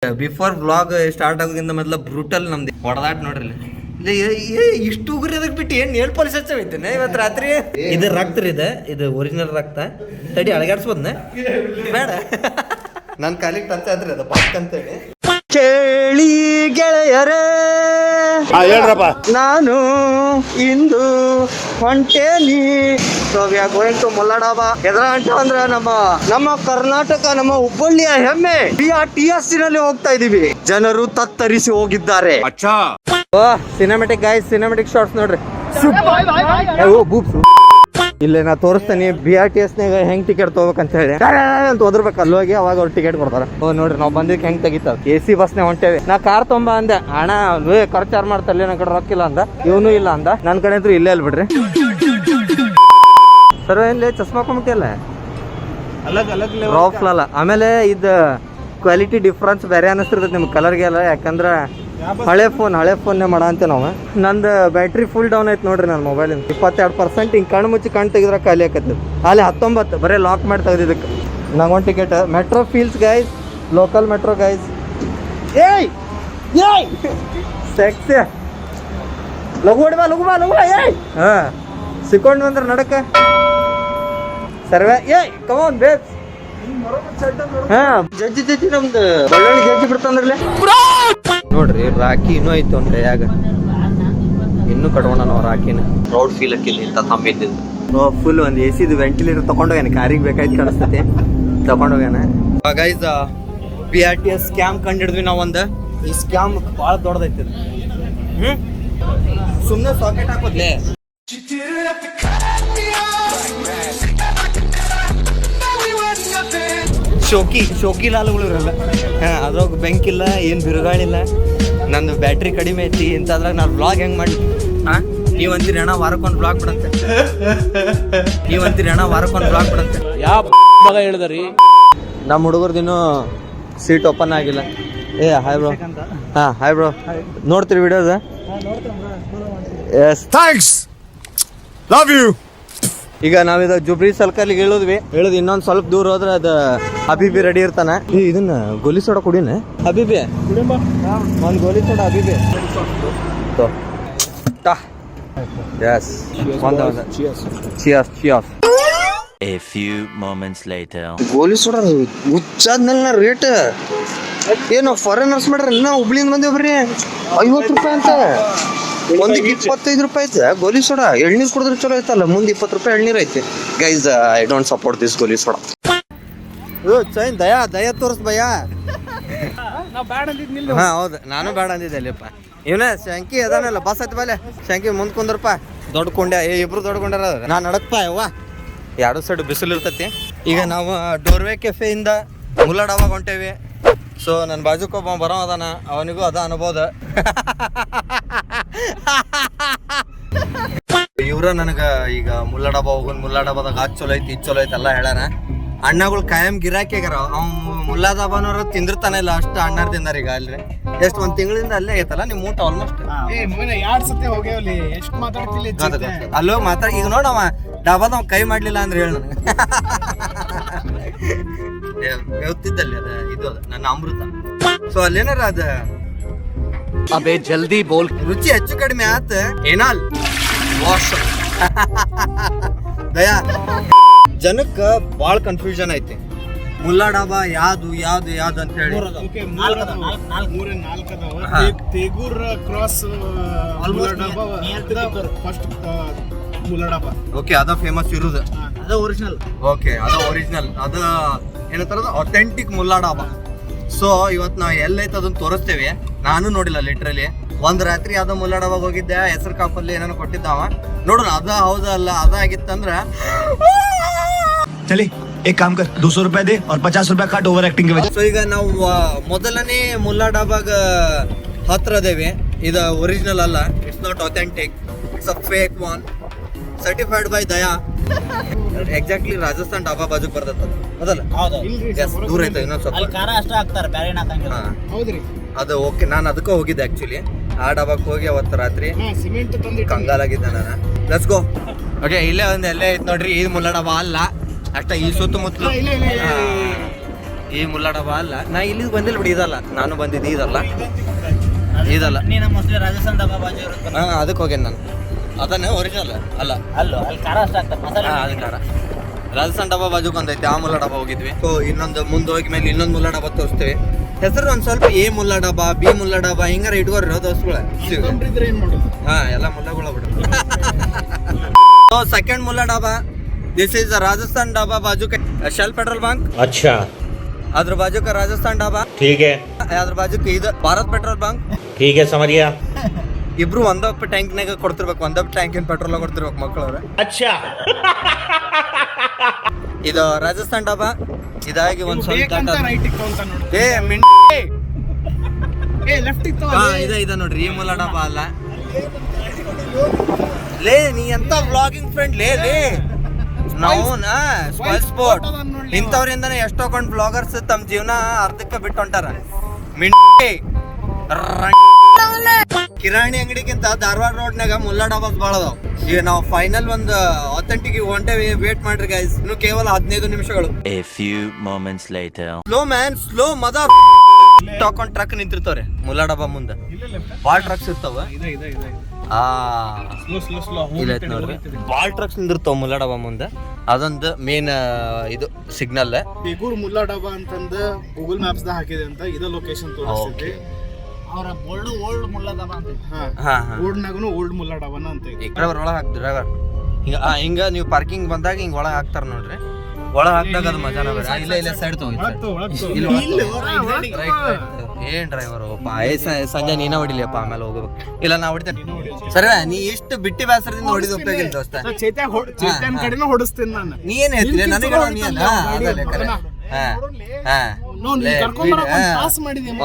Before vlog start ಆಗೋದ್ರಿಂದ ಮೊದಲ brutal ನಮ್ದು ಹೊಡೆದಾಟ ನೋಡ್ರಿ ಇಲ್ಲಿ ಇಷ್ಟು ಉಗುರಿ ಅದಕ್ಕೆ ಬಿಟ್ಟು ಏನ್ ನೇಲ್ ಪಾಲಿಶ್ ಹಚ್ಚೈತೇನೆ ಇವತ್ತು ರಾತ್ರಿ. ಇದು ರಕ್ತ ರೀ, ಇದು ಒರಿಜಿನಲ್ ರಕ್ತ. ತಡಿ ಅಳಗಾಡ್ಸ್ಬೋದ್ನ ಬೇಡ, ನನ್ನ ಕಾಲಿಗೆ ಟಚ್ ಆದ್ರಿ ಅದು ಪಾಕ್ ಅಂತೇಳಿ. ಕೇಳಿ ಗೆಳೆಯರೇ ಹೇಳ್ರಪ್ಪ, ನಾನು ಇಂದು ಹೊಂಟೇನಿ ಗೋಯಿಂಗ್ ಟು ಮುಲ್ಲಡಾಬ. ಎದ್ರ ಅಂತ ಅಂದ್ರ ನಮ್ಮ ಕರ್ನಾಟಕ, ನಮ್ಮ ಹುಬ್ಬಳ್ಳಿಯ ಹೆಮ್ಮೆ BRTS ನಲ್ಲಿ ಹೋಗ್ತಾ ಇದೀವಿ. ಜನರು ತತ್ತರಿಸಿ ಹೋಗಿದ್ದಾರೆ. ಸಿನಿಮ್ಯಾಟಿಕ್ ಗೈಸ್, ಸಿನಿಮ್ಯಾಟಿಕ್ ಶಾರ್ಟ್ಸ್ ನೋಡ್ರಿ. ಇಲ್ಲೇ ನಾ ತೋರಿಸ್ತೇನೆ BRTS ನಾಗ ಹೆಂಗ್ ಟಿಕೆಟ್ ತಗೋಬೇಕಂತ ಹೇಳಿ ಅಂತ ಓದಿರ್ಬೇಕು. ಅಲ್ಲಿ ಹೋಗಿ ಅವಾಗ ಅವ್ರು ಟಿಕೆಟ್ ಕೊಡ್ತಾರ. ನೋಡ್ರಿ ನಾವು ಬಂದಿದ್ದಕ್ಕೆ ಹೆಂಗ್ ತೆಗಿತಾರ. AC ಬಸ್ನೇ ಹೊಂಟೇವಿ. ನಾ ಕಾರ್ ತೊಂಬ ಅಂದೆ, ಹಣ ಖರ್ಚಾರ್ ಮಾಡ್ತಾರಲ್ಲ, ನನ್ನ ಕಡೆ ರೊಕ್ಕ ಇಲ್ಲ ಅಂದ, ಇವನು ಇಲ್ಲ ಅಂದ. ನನ್ನ ಕಡೆ ಅಂತೂ ಇಲ್ಲೇ ಅಲ್ ಬಿಡ್ರಿ. ಸರ್ ಏನ್ಲೇ ಚಸ್ಮಾ ಹಾಕೊಂಬಿಟ್ಟಿಲ್ಲ, ರಾಫ್ಲಲ್ಲ. ಆಮೇಲೆ ಇದು ಕ್ವಾಲಿಟಿ ಡಿಫ್ರೆನ್ಸ್ ಬೇರೆ ಅನಿಸ್ತಿರ್ತೈತೆ ನಿಮ್ಗೆ ಕಲರ್ಗೆ ಎಲ್ಲ. ಯಾಕಂದ್ರೆ ಹಳೆ ಫೋನ್ನೇ ಮಾಡ ಅಂತ ನಾವು. ನಂದು ಬ್ಯಾಟ್ರಿ ಫುಲ್ ಡೌನ್ ಐತೆ ನೋಡ್ರಿ ನನ್ನ ಮೊಬೈಲಿಂದ. 22%. ಹಿಂಗೆ ಕಣ್ಣು ಮುಚ್ಚಿ ಕಣ್ಣು ತೆಗೆದ್ರೆ ಖಾಲಿ ಆಕತ್ತೆ. ಅಲ್ಲಿ 19 ಬರೀ ಲಾಕ್ ಮಾಡಿ ತೆಗೆದಿದ್ದಕ್ಕೆ. ನಂಗೊಂದು ticket metro feels guys, local metro guys. ಏಯ್ ಸೆಕ್ಸಿ ಲಘು ಹೊಡಿ ಬಾ, ಲಘು ಬಾ. ಹಾಂ ಸಿಕ್ಕೊಂಡು ಬಂದ್ರೆ ನಡಕ ಸರ್ವೆ. ಕಮಾನ್ ಬೇಸ್. ಜಡ್ಜಿ ನಮ್ದು ಬಳ್ಳೊಳ್ಳಿ ಜಡ್ಜಿ ಬಿಡ್ತಂದ್ರಲ್ಲ ನೋಡ್ರಿ. ರಾಖಿ ಇನ್ನೂ ಐತೆ ಒಂದು ಕೈಯಾಗ, ಇನ್ನೂ ಕಟ್ಕೊಂಡ ನಾವು ರಾಖಿನ. ಪ್ರೌಡ್ ಫೀಲ್ ಅಕ್ಕಿಲ್ಲ ಇಂಥ ತಮ್ಮಿದ್ದು. ಫುಲ್ ಒಂದು AC ವೆಂಟಿಲೇಟರ್ ತಗೊಂಡೋಗ್ಯಾನ, ಕಾರಿಗೆ ಬೇಕಾಯ್ತು ಕಾಣಿಸ್ತೈತಿ, ತಗೊಂಡೋಗ್ಯಾನ. ಗೈಸ್ BRTS ಸ್ಕ್ಯಾಮ್ ಕಂಡಿಡಿದ್ವಿ ನಾವು. ಒಂದು ಈ ಸ್ಕ್ಯಾಮ್ ಭಾಳ ದೊಡ್ಡದೈತಿ. ಸುಮ್ಮನೆ ಸಾಕೆಟ್ ಹಾಕೋದ್ಲೆ. ಶೋಕಿ ಲಾಲುಗಳು ಇರಲ್ಲ. ಅದ್ರಾಗ ಬೆಂಕಿಲ್ಲ, ಏನು ಬಿರುಗಾಳಿಲ್ಲ. ನಂದು ಬ್ಯಾಟ್ರಿ ಕಡಿಮೆ ಐತಿ ಇಂಥದ್ರಾಗ ನಾನು ವ್ಲಾಗ್ ಹೆಂಗೆ ಮಾಡಿ. ನೀವಂತೀರಿ ಅಣ್ಣ ವಾರಕ್ಕೊಂದು ವ್ಲಾಗ್ ಬಿಡಂತೆ, ಯಾವ ಹೇಳಿದ್ರಿ. ನಮ್ಮ ಹುಡುಗರ್ದಿನ್ನೂ ಸೀಟ್ ಓಪನ್ ಆಗಿಲ್ಲ. Hi bro. ಹಾಯ್ ಬ್ರೋ, ನೋಡ್ತೀರಿ ವಿಡಿಯೋದ? Yes, thanks, love you. ಈಗ ನಾವಿದ ಜುಬ್ರಿ ಸರ್ಕಲ್ಗೆ ಇಳಿದ್ವಿ. ಇನ್ನೊಂದು ಸ್ವಲ್ಪ ದೂರ ಹೋದ್ರೆ ಅದು ಹಬೀಬಿ ರೆಡಿ ಇರ್ತಾನೆ. ಇದನ್ನ ಗೋಲಿ ಸೋಡಾ ಕುಡಿನ ಹಬೀಬಿ, ಒಂದು ಗೋಲಿ ಸೋಡಾ ಹಬೀಬಿ. Yes, cheers. A few moments later. ಗೋಲಿ ಸೋಡಾ ಹುಚ್ಚಾದ್ಮೇಲೆ ರೇಟ್ ಏನು ಫಾರಿನರ್ಸ್ ಮಾಡ್ರಿ. ನಾವು ಹುಬ್ಳಿಯಿಂದ ಬಂದೇವ್ ಬರ್ರಿ. 50 ರೂಪಾಯಿ ಅಂತ, ಒಂದಿಗೆ 25 ರೂಪಾಯಿ ಐತೆ ಗೋಲಿ ಸೋಡಾ. ಎಳ್ನೀರು ಕುಡಿದ್ರೆ ಚಲೋ ಐತಲ್ಲ, ಮುಂದೆ 20 ರೂಪಾಯಿ ಎಳ್ನೀರು ಐತೆ. Guys I don't support this ಗೋಲಿ ಸೋಡಾ. ಚೈನ್ ದಯಾ ತೋರ್ಸ್ ಭಯ. ಹಾ ಹೌದು, ನಾನು ಬೇಡ ಅಂದಿದ್ದೆ ಅಲ್ಲಿಪ್ಪ. ಇವನ ಶಂಕಿ ಅದಾನಲ್ಲ, ಬಸ್ ಐತಿ ಬಾಲೆ ಶಂಕಿ ಮುಂದ್ ಕುಂದ್ರಪ್ಪ. ದೊಡ್ಡ ಕೊಂಡ್ಯ, ಇಬ್ರು ದೊಡ್ಡ ಕೊಂಡ್ಯಾರ. ನಾನು ನಡಕ್ಪ ಯವ್ವ, ಎರಡು ಸೈಡ್ ಬಿಸಿಲು ಇರ್ತೈತಿ. ಈಗ ನಾವು ಡೋರ್ವೆ ಕೆಫೆಯಿಂದ ಮುಲ್ಲಡಾವಾಗ ಹೊಂಟೇವಿ. ಸೊ ನನ್ನ ಬಾಜುಕೊಬ್ಬ ಬರೋ ಅದಾನ, ಅವನಿಗೂ ಅದ ಅನ್ಬೋದ. ಇವ್ರ ನನಗೆ ಈಗ ಮುಲ್ಲಡಾಬ ಹೋಗೋನ್, ಮುಲ್ಲಡಾಬಾದಾಗ ಅದು ಚಲೋ ಐತಿ, ಇದು ಚಲೋ ಐತಿ ಎಲ್ಲ ಹೇಳಾರ. ಅಣ್ಣಗಳು ಕಾಯಂ ಗಿರಾಕಿ ಆಗ್ಯಾರ. ಅವ್ನು ಮುಲ್ಲಾದಾಬಾನವ್ರು ತಿಂದಿರ್ತಾನೆ ಇಲ್ಲ ಅಷ್ಟು ಅಣ್ಣಾರ್ ತಿಂದಾರ. ಈಗ ಅಲ್ರಿ ಎಷ್ಟು ಒಂದು ತಿಂಗಳಿಂದ ಅಲ್ಲೇ ಐತಲ್ಲ ನಿಮ್ಮ ಊಟ ಆಲ್ಮೋಸ್ಟ್. ಅಲ್ಲೋ ಮಾತಾಡಿ. ಈಗ ನೋಡವ ಡಾಬಾದ ಕೈ ಮಾಡ್ಲಿಲ್ಲ ಅಂದ್ರೆ ಹೇಳ ನನಗೆ. ಹೇಳ್ತಿದ್ದಲ್ಲಿ ಅದ ಇದು ಅದ ನನ್ನ ಅಮೃತ. ಸೊ ಅಲ್ಲೇನಾರ ಅದ ಅಬೇ ಜಲ್ದಿ ಬೋಲ್, ರುಚಿ ಹೆಚ್ಚು ಕಡಿಮೆ ಆತ ಏನಾಲ್ ವಾಶ್. ದಯಾ ಜನಕ್ಕ ಬಾಳ ಕನ್ಫ್ಯೂಷನ್ ಐತಿ. ಮುಲ್ಲಾ ಡಾಬಾ ಯಾವ್ದು ಅಂತ ಹೇಳಿ. ತೇಗೂರ್ ಕ್ರಾಸ್ ಓಕೆ, ಅದ ಫೇಮಸ್ ಇರುದು, ಅದ ಒರಿಜಿನಲ್. ಓಕೆ, ಅದ ಒರಿಜಿನಲ್, ಅದ ಏನಂತಾರ ಅಥೆಂಟಿಕ್ ಮುಲ್ಲಾ ಡಾಬಾ. ಸೊ ಇವತ್ತು ನಾವು ಎಲ್ಲೈತೆ ಅದನ್ನ ತೋರಿಸ್ತೇವೆ. ನಾನು ನೋಡಿಲ್ಲ ಲಿಟ್ರಲಿ. ಒಂದ್ ರಾತ್ರಿ ಯಾವ್ದೋ ಮುಲ್ಲಾ ಡಾಬಾಗ ಹೋಗಿದ್ದೆ, ಹೆಸರು ಕಾಪಲ್ಲಿ ಏನೇನೋ ಕೊಟ್ಟಿದ್ದಾವ. ನೋಡೋಣ ಅದ ಹೌದಲ್ಲ. ಅದ ಆಗಿತ್ತಂದ್ರ चले एक काम कर 200 रुपए दे और 50 रुपए काट ओवर एक्टिंग के वजह. ಸೊ ಈಗ ನಾವು ಮೊದಲನೇ ಮುಲ್ಲಾ ಡಾಬಾಗ ಹತ್ರ ಅದೇವಿ. ಇದು ಒರಿಜಿನಲ್ ಅಲ್ಲ, it's not authentic, it's a fake one, certified by Daya. Exactly Rajasthan dhaba ಬಾಜು ಬರ್ತದ ಅದಲ್ಲ. ದೂರ ಐತೆ ಇನ್ನೊಂದು ಸ್ವಲ್ಪ. ಖಾರ ಅಷ್ಟೇ ಹಾಕ್ತಾರೆ, ಬೇರೆ ಏನು ಹಾಕಂಗಿಲ್ಲ. ಹೌದ್ರಿ, ಅದು ಓಕೆ. ನಾನು ಅದಕ್ಕೆ ಹೋಗಿದ್ದೆ ಆಕ್ಚುಲಿ. ಆ ಡಾಬಾಕ್ ಹೋಗಿ ಅವತ್ತು ರಾತ್ರಿ ಸಿಮೆಂಟ್ ತಂದು ಕಂಗಾಲಾಗಿದ್ದೆ ನಾನು. Let's go. ಓಕೆ, ಇಲ್ಲೇ ಒಂದು ಎಲ್ಲೇ ಐತೆ ನೋಡ್ರಿ. ಇದು ಮುಲ್ಲಾ ಡಾಬಾ ಅಲ್ಲ ಅಷ್ಟ, ಈ ಸುತ್ತಮುತ್ತಲು ಈ ಮುಲ್ಲಾ ಡಬ್ಬಾ ಅಲ್ಲ, ನಾ ಇಲ್ಲಿಗೆ ಬಂದಿಲ್ಲ ಬಿಡಿ, ಇದಲ್ಲ ನಾನು ಬಂದಿದ್ದು, ಇದಲ್ಲ ನೀನು ಮೋಸ್ಟ್ಲಿ ರಾಜಸ್ಥಾನ್ ಡಬ್ಬಾ ಬಾಜು ಇರುತ್ತೆ. ಹಾಂ ಅದಕ್ಕೆ ಹೋಗ್ಯಾನ ನಾನು. ಅದನ್ನೇ ಒರಿಜಿನಲ್ ಅಲ್ಲ, ಅಲ್ಲೋ ಅಲ್ಲಿ ಖಾರ ಅಷ್ಟು ಆಗ್ತದೆ ಮಸಾಲೆ. ಅದು ಖಾರ. ರಾಜಸ್ಥಾನ್ ಡಬ್ಬಾ ಬಾಜುಕ್ ಒಂದೈತೆ, ಆ ಮುಲ್ಲಾ ಡಬ್ಬಾ ಹೋಗಿದ್ವಿ. ಸೊ ಇನ್ನೊಂದು ಮುಂದೆ ಹೋಗಿ ಮೇಲೆ ಇನ್ನೊಂದು ಮುಲ್ಲಾ ಡಬ್ಬಾ ತೋರಿಸ್ತೀವಿ. ಹೆಸರು ಒಂದು ಸ್ವಲ್ಪ ಎ ಮುಲ್ಲಾ ಡಬ್ಬಾ, ಬಿ ಮುಲ್ಲಾ ಡಬ್ಬಾ ಹಿಂಗಾರ ಇಟ್ಕೋರಿ ದೋಸ್ತುಗಳ. ಇದ್ರೆ ಏನು ಮಾಡೋದು? ಹಾಂ ಎಲ್ಲ ಮುಲ್ಲಾಗಳ ಬಿಡು. So second Mulla Dabba, this is Rajasthan Dabba ಬಾಜು ಶೆಲ್ ಪೆಟ್ರೋಲ್ ಬಂಕ್. अच्छा, ಅದ್ರ ಬಾಜುಕ ರಾಜಸ್ಥಾನ್ ಡಬ್ಬಾ, ठीक है, ಅದ್ರ ಬಾಜುಕ ಇದು ಭಾರತ್ ಪೆಟ್ರೋಲ್ ಬಂಕ್. ठीक है, समझ गया. ಇಬ್ರು ಒಂದಪ್ಪ ಟ್ಯಾಂಕ್ನಾಗ ಕೊಡ್ತಿರ್ಬೇಕು, ಒಂದಪ್ಪ ಟ್ಯಾಂಕಿನ ಪೆಟ್ರೋಲ್ ಕೊಡ್ತಿರ್ಬೇಕು ಮಕ್ಕಳವ್ರೆ. अच्छा, ಇದು ರಾಜಸ್ಥಾನ್ ಡಬ್ಬಾ. ಇದಾಗಿ ಒಂದ್ ಸ್ವಲ್ಪ ರೈಟ್ ಇತ್ತು ಅಂತ ನೋಡಿ. ಲೆಫ್ಟ್ ಇತ್ತು. ಇದೆ ನೋಡ್ರಿ, ಈ ಮುಲ್ಲಾ ಡಬ್ಬಾ ಅಲ್ಲ. ಲೇ ನೀ ಎಂತ ವ್ಲಾಗಿಂಗ್ ಫ್ರೆಂಡ್ ಲೇ ನಾವು ಸ್ಪಾಯ್ಲ್ ಸ್ಪೋರ್ಟ್ ಇಂಥವ್ರಿಂದಾನೆ ಎಷ್ಟೋ ಕೊಂಡ್ ಬ್ಲಾಗರ್ಸ್ ತಮ್ಮ ಜೀವನ ಅರ್ಧಕ್ಕೆ ಬಿಟ್ಟು ಹೊಂಟಾರ. ಕಿರಾಣಿ ಅಂಗಡಿಗಿಂತ ಧಾರವಾಡ ರೋಡ್ನಾಗ ಮುಲ್ಲಾ ಡಬ್ಬಾಸ್ ಭಾಳ ಅದಾವ. ಈಗ ನಾವು ಫೈನಲ್ ಒಂದು ಅಥೆಂಟಿಕ್ ಹೊಂಟೆ, ವೇಟ್ ಮಾಡ್ರಿ ಗೈಸ್, ಇನ್ನು ಕೇವಲ 15 ನಿಮಿಷಗಳು. A few moments later. Slow man slow ಟಾಕೊಂಡ್ ಟ್ರಕ್ ನಿಂತಿರ್ತಾವ್ರೆ ಮುಲ್ಲಾ ಡಬ್ಬಾ ಮುಂದೆ. ಭಾಳ ಟ್ರಕ್ಸ್ ಇರ್ತಾವ. ಇಲ್ಲ ನೋಡ್ರಿ, ಭಾಳ ಟ್ರಕ್ಸ್ ನಿಂದಿರ್ತಾವ ಮುಲ್ಲಾ ಡಬ್ಬಾ ಮುಂದೆ. ಅದೊಂದು ಮೇನ್ ಇದು ಸಿಗ್ನಲ್. ಬೇಗೂರ್ ಮುಲ್ಲಾ ಡಬ್ಬಾ ಅಂತಂದು ಗೂಗಲ್ ಮ್ಯಾಪ್ಸ್ ದಾಗ ಹಾಕಿದೆ ಅಂತ ಇದ ಲೊಕೇಶನ್ ತೋರಿಸ್ತೈತಿ. ಅವರ ಓಲ್ಡ್ ಮುಲ್ಲಾ ಡಬ್ಬಾ ಅಂತ. ಓಲ್ಡ್ನಾಗನು ಓಲ್ಡ್ ಮುಲ್ಲಾ ಡಬ್ಬಾನ ಅಂತ. ಡ್ರೈವರ್ ಒಳಗೆ ಹಾಕ್ತಿ, ಡ್ರೈವರ್ ಹಿಂಗ ನೀವು ಪಾರ್ಕಿಂಗ್ ಬಂದಾಗ ಹಿಂಗ ಒಳಗೆ ಹಾಕ್ತಾರ ನೋಡ್ರಿ. ಒಳಗೆ ಹಾಕ್ದಾಗ ಅದು ಮಜಾನ ಬೇರೆ. ಇಲ್ಲ ಸೈಡ್ ಏನ್ ಡ್ರೈವರ್ ಸಂಜೆ ನೀನ ಹೊಡಿಲಿಯಪ್ಪ, ಆಮೇಲೆ ಹೋಗ್ಬೇಕು. ಇಲ್ಲ ನಾ ಹೊಡಿತೇನೆ. ಸರಿ, ನೀ ಇಷ್ಟು ಬಿಟ್ಟಿ ಬ್ಯಾಸರದಿಂದ ಹೊಡಿದ ಉಪಯೋಗ ಇಲ್ಲ ದೋಸ್ತ. ಚೇತನ್ ಕಡೆನೂ ಹೊಡಿಸ್ತೀನಿ ನಾನು. ನೀ ಏನ್ ಹೇಳ್ತೀನಿ ನನಗೆ?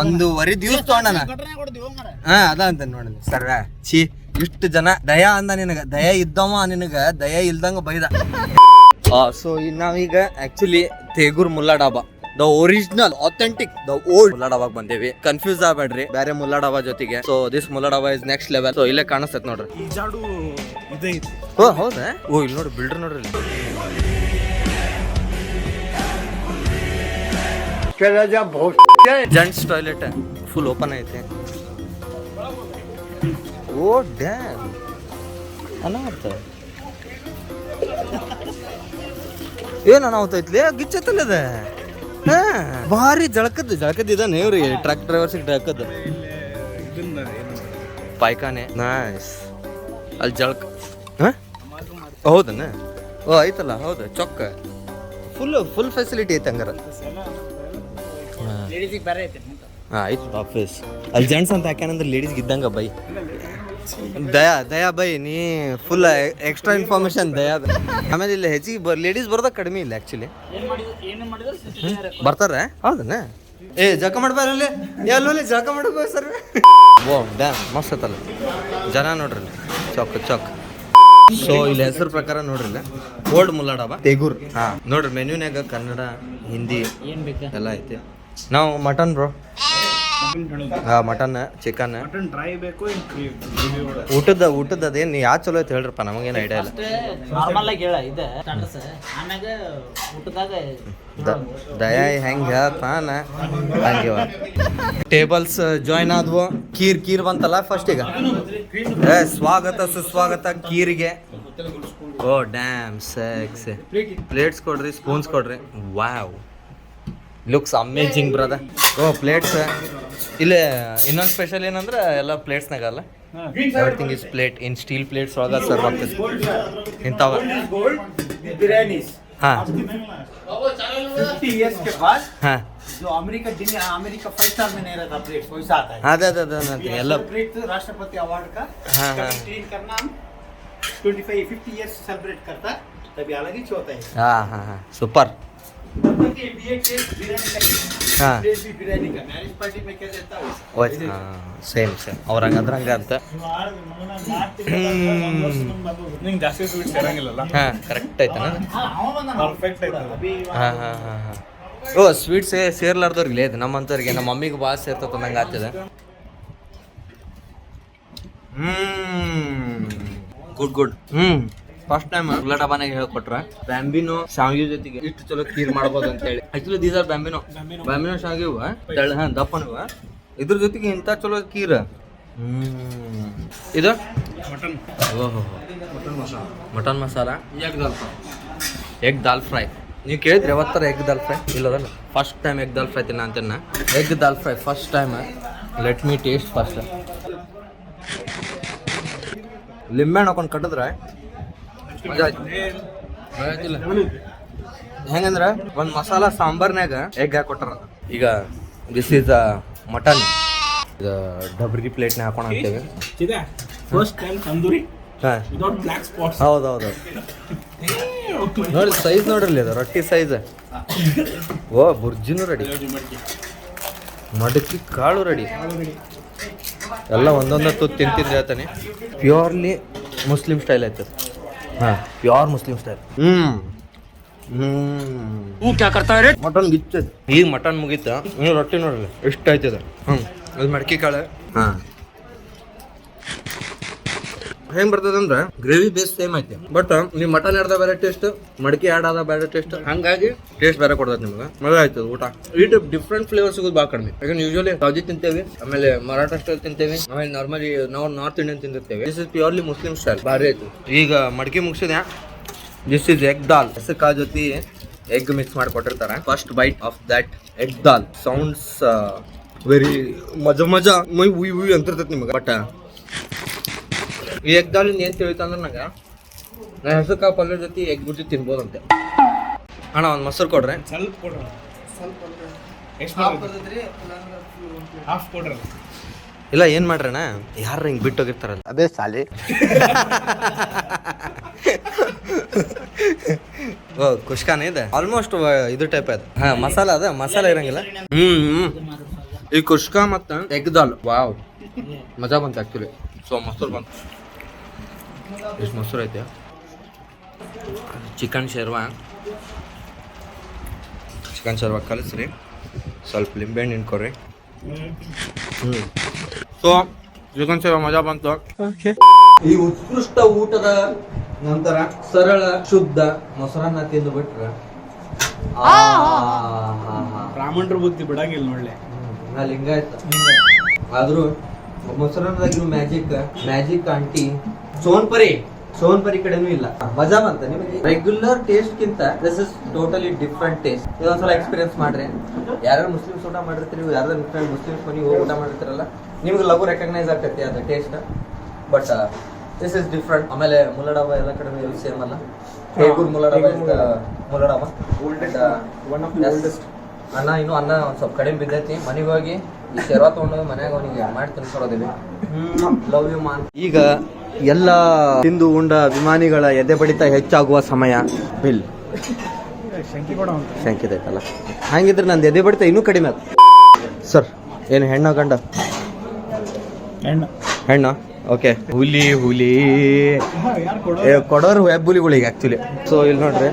ಒಂದೂವರೆ ದಿವಸ ತಗೊಂಡನ. ಅದ ಅಂತ ನೋಡಿಲ್ಲ ಸರ್. ಛೀ, ಇಷ್ಟು ಜನ ದಯಾ ಅಂದ ನಿನಗ, ದಯಾ ಇದ್ದವ ನಿನಗ ದಯಾ ಇಲ್ದಂಗ ಬೈದ. ಸೊ ನಾವೀಗ actually Tegur Mulla Dabba, the original authentic the old Mulla ಡಬ್ಬಾಗ್ ಬಂದೇವಿ. ಕನ್ಫ್ಯೂಸ್ ಆಗ್ಬೇಡ್ರಿ ಬೇರೆ ಮುಲ್ಲಾ ಡಬ್ಬಾ ಜೊತೆಗೆ. So this Mulla Dabba is next level. So ಇಲ್ಲೇ ಕಾಣಿಸ್ತೈತೆ ನೋಡ್ರಿ. ಈಜಾಡು ಇದೆ. ಓ ಹೌದಾ? ಓ ಇಲ್ಲಿ ನೋಡ್ರಿ, ಬಿಲ್ಡರ್ ನೋಡ್ರಿ. ಜೆಂಟ್ಸ್ ಟಾಯ್ಲೆಟ್ ಫುಲ್ ಓಪನ್ ಐತೆ. ಓ ಡ್ಯಾಮ್ ಅನಾಹುತ. ಏನ್ ಅನಾಹುತೈತ್ಲಿ? ಗಿಚ್ಚತ್ತಲ್ಲ ಅದ. ಭಾರಿ ಜಳಕದ್ ಇದಾನೆ ಇವ್ರಿ ಟ್ರಕ್ ಡ್ರೈವರ್ಸಿಗೆ ಜಳಕದ್ ಪಾಯ್ಕಾನೆ. ನೈಸ್. ಅಲ್ಲಿ ಜಳಕ ಹೌದನ? ಓ ಐತಲ್ಲ, ಹೌದು ಚೊಕ್ಕ ಫುಲ್ ಫೆಸಿಲಿಟಿ ಐತೆ ಹಂಗಾರ. ಆಯ್ತು ಆಫೀಸ್. ಅಲ್ಲಿ ಜೆಂಟ್ಸ್ ಅಂತ ಹಾಕ್ಯಾನಂದ್ರೆ ಲೇಡೀಸ್ಗೆ ಇದ್ದಂಗ ಬೈ. ದಯಾ ಬೈ, ನೀ ಫುಲ್ ಎಕ್ಸ್ಟ್ರಾ ಇನ್ಫಾರ್ಮೇಶನ್ ದಯಾ. ಆಮೇಲೆ ಇಲ್ಲಿ ಹೆಚ್ಚಿಗೆ ಲೇಡೀಸ್ ಬರೋದ ಕಡಿಮೆ ಇಲ್ಲ ಆ್ಯಕ್ಚುಲಿ. ಬರ್ತಾರೆ ಹೌದನ? ಏ ಜಳಕ ಮಾಡ್ಬಾರಲ್ಲಿ ಎಲ್ಲೋಲಿ ಜಳಕ ಮಾಡ್ಬೇಕು ಸರ್. ಓ ಡ್ಯಾಮ್ ಮಸ್ತ್ ಐತಲ್ಲ ಜನ ನೋಡ್ರಿ, ಚೊಕ್. ಸೊ ಇಲ್ಲಿ ಹೆಸರು ಪ್ರಕಾರ ನೋಡ್ರಿಲ್ಲ, ಓಲ್ಡ್ ಮುಲ್ಲಾ ಡಬ್ಬಾ ತೇಗೂರ್. ನೋಡ್ರಿ ಮೆನ್ಯೂನ್ಯಾಗ ಕನ್ನಡ, ಹಿಂದಿ ಎಲ್ಲ ಐತಿ. ನಾವು mutton bro, mutton, chicken. Dry ಬೇಕು. ಊಟದ ಅದೇನು ಯಾವ ಚಲೋ ಐತೆ ಹೇಳ್ರಪ್ಪ, ನಮಗೇನು ಐಡಿಯಾ ಇಲ್ಲ. ನಾರ್ಮಲ್ ಆಗಿ ಹೇಳ ಇದೆ ಆಮ್ಯಾಗ ಊಟದಾಗ ದಯಾ ಹೆಂಗ ಹೇಳ್ತಾನ ಹಂಗೆ. ಟೇಬಲ್ಸ್ ಜಾಯ್ನ್ ಆದ್ವು. ಕೀರ್ ಬಂತಲ್ಲ ಫಸ್ಟ್ ಈಗ. ಸ್ವಾಗತ ಸುಸ್ವಾಗತ ಕೀರಿಗೆ. Oh damn sex. ಪ್ಲೇಟ್ಸ್ ಕೊಡ್ರಿ, ಸ್ಪೂನ್ಸ್ ಕೊಡ್ರಿ. Wow, looks amazing brother. Oh plates. ಇಲ್ಲೇ ಇನ್ನೊಂದು ಸ್ಪೆಷಲ್ ಏನಂದ್ರೆ ಎಲ್ಲ ಪ್ಲೇಟ್ಸ್ನಾಗ ಅಲ್ಲ, everything is plate in steel plates ಒಳಗೆ ಸರ್ವ್ ಆಗ್ತದೆ ಇಂಥವ. ಹಾಂ 50 years के बाद ಹಾಂ जो अमेरिका 5 स्टार में नहीं रहता प्लेट वैसा आता है. ಅದೇ ಎಲ್ಲ. प्लेट राष्ट्रपति अवार्ड का हाँ. क्लीन करना हम 50 years सेलिब्रेट करता है, तभी अलग ही होता है. ಹಾಂ ಸೂಪರ್. ಹಾಂ बिरयानी का मैरिज पार्टी में क्या देता है ಸೇಮ್ ಅವ್ರ ಹಂಗಂದ್ರೆ ಅಂತ. ನಿಂಗೆ ಜಾಸ್ತಿ ಸ್ವೀಟ್ ಸೇರಂಗಿಲ್ಲಲ್ಲ. ಹಾಂ ಕರೆಕ್ಟ್ ಆಯ್ತಾನ. ಪರ್ಫೆಕ್ಟ್ ಆಯ್ತು. ಹಾಂ ಓ ಸ್ವೀಟ್ಸ್ ಸೇರ್ಲಾರ್ದವ್ರಿಗೆ ಇದು ನಮ್ಮಂಥವ್ರಿಗೆ, ನಮ್ಮ ಮಮ್ಮಿಗೆ ಭಾಳ ಸೇರ್ತದ ನಂಗೆ ಆಗ್ತದೆ. ಗುಡ್ ಫಸ್ಟ್ ಟೈಮ್ ಉಲ್ಲ ಡಬ್ಬಾನಾಗ ಹೇಳ್ಕೊಟ್ರ ಬ್ಯಾಂಬಿನೋ ಶಾವಿಗೆ ಜೊತೆಗೆ ಇಷ್ಟು ಚಲೋ ಖೀರ್ ಮಾಡ್ಬೋದು ಅಂತ ಹೇಳಿ. ಆಕ್ಚುಲಿ ದೀಸ್ ಆರ್ ಬ್ಯಾಂಬಿನೋ ಶಾವಿಗೆ ದಪ್ಪನವ ಇದ್ರ ಜೊತೆಗೆ ಇಂಥ ಚಲೋ ಖೀರ್. ಇದು ಓಹೋ mutton masala, egg dal fry. ನೀವು ಕೇಳಿದ್ರಿ ಯಾವತ್ತರ ಎಗ್ ದಾಲ್ ಫ್ರೈ? ಇಲ್ಲದಲ್ಲ, first time egg dal fry ತಿನ್ನ ಅಂತಿನ್ನ. Egg dal fry first time. Let me taste first. ಲಿಂಬೆಹಣ್ಣು ಹಾಕೊಂಡು ಕಟ್ಟಿದ್ರೆ ಮಜಾ ಆಯ್ತಿಲ್ಲ. ಹೆಂಗಂದ್ರೆ ಒಂದು ಮಸಾಲ ಸಾಂಬಾರ್ನಾಗ ಎಗ್ ಹಾಕೊಟ್ಟಾರ. ಈಗ ದಿಸ್ ಈಸ್ ಮಟನ್. ಡಬ್ರಿ ಪ್ಲೇಟ್ನ ಹಾಕೊಂಡು ಅಂತೇವೆ. ಫಸ್ಟ್ ಟೈಮ್ ತಂದೂರಿ ಹಾಂ ವಿದೌಟ್ ಬ್ಲ್ಯಾಕ್ ಸ್ಪಾಟ್ಸ್. ಹೌದೌದು ನೋಡಿ ಸೈಜ್ ನೋಡ್ರಿ ಅದು ರೊಟ್ಟಿ ಸೈಜ್. ಓ ಬುರ್ಜಿನೂ ರೆಡಿ, ಮಡಕಿ ಕಾಳು ರೆಡಿ, ಎಲ್ಲ ಒಂದೊಂದು ತುತ್ತು ತಿಂತಿದ್ರೆ ಹೇಳ್ತಾನೆ. ಪ್ಯೂರ್ಲಿ ಮುಸ್ಲಿಂ ಸ್ಟೈಲ್ ಆಯ್ತದೆ. ಹಾಂ ಪ್ಯೂರ್ ಮುಸ್ಲಿಂ ಸ್ಟೈಲ್. ಮಟನ್ ಗಿಚ್ಚದ. ಈಗ ಮಟನ್ ಮುಗೀತ, ನೀವು ರೊಟ್ಟಿ ನೋಡ್ರಿ ಎಷ್ಟು ಆಯ್ತದ. ಅದು ಮಡಕಿ ಕಾಳು. ಹಾಂ ಹೆಂಗ್ ಬರ್ತದಂದ್ರೆ ಗ್ರೇವಿ ಬೇಸ್ ಸೇಮ್ ಐತಿ, ಬಟ್ ನೀವು ಮಟನ್ ಆಡ್ದ ಬೇರೆ ಟೇಸ್ಟ್, ಮಡಕೆ ಆಡ್ ಆದ ಬೇರೆ ಟೇಸ್ಟ್, ಹಂಗಾಗಿ ಟೇಸ್ಟ್ ಬೇರೆ ಕೊಡ್ತದೆ ನಿಮ್ಗೆ. ಮಜಾ ಆಯ್ತದ ಊಟ. ಇಟ್ ಡಿಫ್ರೆಂಟ್ ಫ್ಲೇವರ್ ಸಿಗೋದು ಭಾಳ ಕಡಿಮೆ. ಯಾಕಂದ್ರೆ ಯೂಶಲಿ ಸೌಜಿ ತಿಂತೇವೆ, ಆಮೇಲೆ ಮರಾಠ ಸ್ಟೈಲ್ ತಿಂತೇವೆ, ಆಮೇಲೆ ನಾರ್ಮಲಿ ನಾವು ನಾರ್ತ್ ಇಂಡಿಯನ್ ತಿಂತಿರ್ತೇವೆ. This is purely Muslim style. ಭಾರಿ ಆಯ್ತು. ಈಗ ಮಡಕೆ ಮುಗಿಸಿದೆ. This is egg dal. ಹೆಸರು ಕಾಳು ಜೊತೆ ಎಗ್ ಮಿಕ್ಸ್ ಮಾಡಿ ಕೊಟ್ಟಿರ್ತಾರೆ. First bite of that egg dal sounds very ಮಜಾ ಮೈ ಉಯ್ ಅಂತಿರ್ತೈತೆ ನಿಮಗೆ. ಬಟ್ ಈ ಎಗ್ ದಾಲಿಂದ ಏನು ತಿಳಿತಂದ್ರೆ ನಂಗೆ ನಾನು ಹೆಸರು ಕಾಳು ಪಲ್ಯ ಜೊತೆ ಎಗ್ ಬುರ್ಜಿ ತಿನ್ಬೋದಂತೆ. ಅಣ್ಣ ಒಂದು ಮೊಸರು ಕೊಡ್ರಿ. ಸ್ವಲ್ಪ ಕೊಡ್ರಿ, ಹಾಫ್ ಕೊಡ್ರಿ. ಇಲ್ಲ ಏನು ಮಾಡ್ರಣ್ಣ, ಯಾರು ಹಿಂಗೆ ಬಿಟ್ಟೋಗಿರ್ತಾರಲ್ಲ ಅದೇ ಸಾಲಿ. ಓ ಕುಷ್ಕಾನೇ ಇದೆ ಆಲ್ಮೋಸ್ಟ್ ಇದು ಟೈಪ್ ಅದು. ಹಾಂ ಮಸಾಲ ಅದ, ಮಸಾಲ ಇರಂಗಿಲ್ಲ. ಈ ಕುಷ್ಕಾ ಮತ್ತು ಎಗ್ ದಾಲ್ ವಾವ್ ಮಜಾ ಬಂತು ಆ್ಯಕ್ಚುಲಿ. ಸೊ ಮೊಸರು ಬಂತು. ಎಷ್ಟು ಮೊಸರು ಐತೆ. ಚಿಕನ್ ಶೇರ್ವಾ ಕಲಿಸ್ರಿ, ಸ್ವಲ್ಪ ಲಿಂಬೆಹಣ್ಣು ಹಿಂಡ್ಕೊರಿ. ಸೊ ಚಿಕನ್ ಶೇರ್ವಾ ಮಜಾ ಬಂತು. ಈ ಉತ್ಕೃಷ್ಟ ಊಟದ ನಂತರ ಸರಳ ಶುದ್ಧ ಮೊಸರನ್ನ ತಿಂದು ಬಿಟ್ರೆ ಬ್ರಾಹ್ಮಣರ ಬುದ್ಧಿ ಬಿಡಂಗಿಲ್ಲ ನೋಡ್ಲೆ. ಲಿಂಗಾಯತ ಆದ್ರೂ ಮೊಸರನ್ನದಾಗಿರೋ ಮ್ಯಾಜಿಕ್ ಆಂಟಿ ಸೋನ್ಪರಿ ಕಡೆನೂ ಇಲ್ಲ. ಮಜಾ ಬಂತ ನಿಮಗೆ. ರೆಗ್ಯುಲರ್ ಟೇಸ್ಟ್ ಗಿಂತ this is totally different taste. ಇದೊಂದ್ಸಲ ಎಕ್ಸ್ಪೀರಿಯನ್ಸ್ ಮಾಡ್ರಿ. ಯಾರು ಮುಸ್ಲಿಮ್ಸ್ ಊಟ ಮಾಡಿರ್ತೀರಿ, ಯಾರು ಮುಸ್ಲಿಮ್ಸ್ ಮನೆಗೆ ಹೋಗಿ ಊಟ ಮಾಡಿರ್ತೀರಲ್ಲ, ನಿಮ್ಗೆ ಲಘು ರೆಕಗ್ನೈಸ್ ಆಗ್ತೈತಿ ಅದು taste. But this is different. ಆಮೇಲೆ ಮುಲ್ಲಡಾಬ ಎಲ್ಲ ಕಡೆ ಸೇಮ್ ಅಲ್ಲ. ಹೇಗೂರ್ ಮುಲ್ಲಡಾಬ ಅನ್ನ ಒಂದು ಸ್ವಲ್ಪ ಕಡಿಮೆ ಬಿದ್ದೈತಿ. ಮನೆಗೆ ಹೋಗಿ ಈ ಶೇರ್ವಾ ತೊಗೊಂಡು ಮನ್ಯಾಗ ಅವನಿಗೆ ಮಾಡಿ ತಿನ್ಸೋದಿವಿ. ಲವ್ ಯು ಮಾನ್. ಈಗ ಎಲ್ಲ ತಿಂದು ಉಂಡ ಅಭಿಮಾನಿಗಳ ಎದೆ ಬಡಿತ ಹೆಚ್ಚಾಗುವ ಸಮಯ. ಬಿಲ್ ಶಂಕಿದೆ ಅಲ್ಲ, ಹಂಗಿದ್ರೆ ನಂದು ಎದೆ ಬಡಿತ ಇನ್ನೂ ಕಡಿಮೆ ಆಯ್ತು. ಸರ್ ಏನು ಹೆಣ್ಣ ಗಂಡ? ಹೆಣ್ಣ. ಓಕೆ. ಹುಲಿ ಕೊಡೋರು ಹೆಬ್ಬುಲಿಗಳಿಗೆ ಆ್ಯಕ್ಚುಲಿ. ಸೊ ಇಲ್ಲಿ ನೋಡ್ರಿ.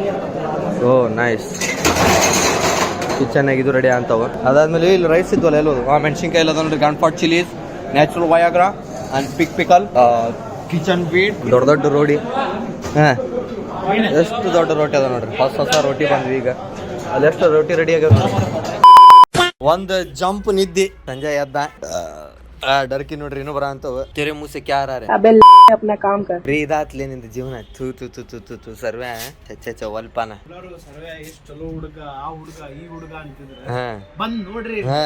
Oh nice. ಕಿಚನ್ ಆಗಿದ್ದು ರೆಡಿ ಅಂತವ. ಅದಾದ್ಮೇಲೆ ಇಲ್ಲಿ ರೈಸ್ ಇದ್ವಲ್ಲ ಎಲ್ಲೋದು. ಮೆಣಸಿನ್ಕಾಯಿ ಎಲ್ಲ ನೋಡ್ರಿ. ಗಾನ್ಫಾಟ್ chillies, natural viagra and pickle, kitchen beat, ದೊಡ್ಡ ರೋಟಿ. ಹಾಂ ಎಷ್ಟು ದೊಡ್ಡ ರೋಟಿ ಅದ ನೋಡ್ರಿ. ಹೊಸ ರೋಟಿ ಬಂದ್ವಿ ಈಗ. ಅದೆಷ್ಟು ರೋಟಿ ರೆಡಿ ಆಗ್ಯಾವ ನೋಡ್ರಿ. ಒಂದು ಜಂಪ್ ನಿದ್ದಿ ಸಂಜೆ ಎದ್ದ. ಡರ್ಕಿ ನೋಡ್ರಿ ಇನ್ನೂ ಬರ ಅಂತವ. ತೆರೆ ಮೂಸೆ ಕ್ಯಾರ ಫ್ರೀ ಇದಾತ್ಲೆ ನಿಂದ ಜೀವನ. ಥೂ ಥೂ ಥೂ ಥೂ ಥೂ ಥೂ ಸರ್ವೆ ಚಚ್ಚ ವಲ್ಪಾನ.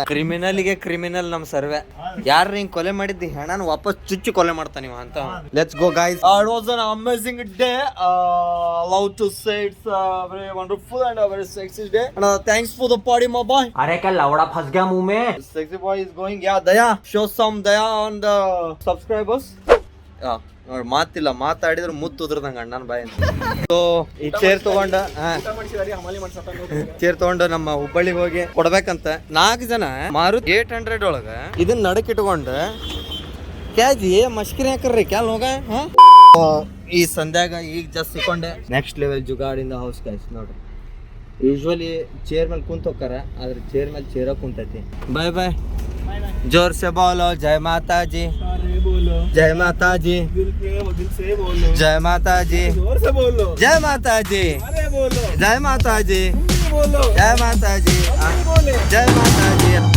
ಕ್ರಿಮಿನಲ್ಗೆ ಕ್ರಿಮಿನಲ್ ನಮ್ ಸರ್ವೆ. ಯಾರ ಹಿಂಗ್ ಕೊಲೆ ಮಾಡಿದ್ದಿ ಹೆಣನ ವಾಪಸ್ ಚುಚ್ಚು ಕೊಲೆ ಮಾಡ್ತಾನ ನೀವು ಅಂತ. Let's go guys. It was an amazing day. Love to say it's a very wonderful and a very sexy day. And thanks for the party my boy. अरे क्या लवड़ा फंस गया मुंह में. Sexy boy is going. Yeah, Daya, show some Daya on the subscribers. ನೋಡಿ ಮಾತಿಲ್ಲ, ಮಾತಾಡಿದ್ರೆ ಮುತ್ತು ಉದ್ರದಂಗ ಅಣ್ಣನ ಬಾಯಿ. ಸೊ ಈ ಚೇರ್ ತಗೊಂಡು ನಮ್ಮ ಹುಬ್ಬಳ್ಳಿಗೆ ಹೋಗಿ ಕೊಡ್ಬೇಕಂತ 4 ಜನ ಮಾರುತಿ 800 ಒಳಗ ಇದನ್ನ ನಡಕಿಟ್ಕೊಂಡು ಕ್ಯಾಜಿ ಮಷ್ಕಿರಿ ಹಾಕ್ರಿ ಕ್ಯಾಲ್ ಹೋಗ. ಈ ಸಂಧ್ಯಾಗ ಈಗ ಜಸ್ಟ್ ಸಿಕ್ಕೊಂಡೆ. ನೆಕ್ಸ್ಟ್ ಲೆವೆಲ್ ಜುಗಾಡಿಂದ ಹೌಸ್ ಗೈಸ್ ನೋಡ್ರಿ. ಯೂಶ್ವಲಿ ಚೇರ್ ಮೇಲೆ ಕುಂತ ಹೋಗ್ತಾರ, ಆದ್ರೆ ಚೇರ್ ಮೇಲೆ ಚೇರ ಕುಂತೈತಿ. ಬಾಯ್ ಬಾಯ್. ಜೋರ್ ಸೆ ಬೋಲೋ ಜೈ ಮಾತಾಜಿ. बोलो जय माता जी, दिल से बोलो जय माता जी, जोर से बोलो जय माता जी, अरे बोलो जय माता जी, बोलो जय माता जी, बोले जय माता जी।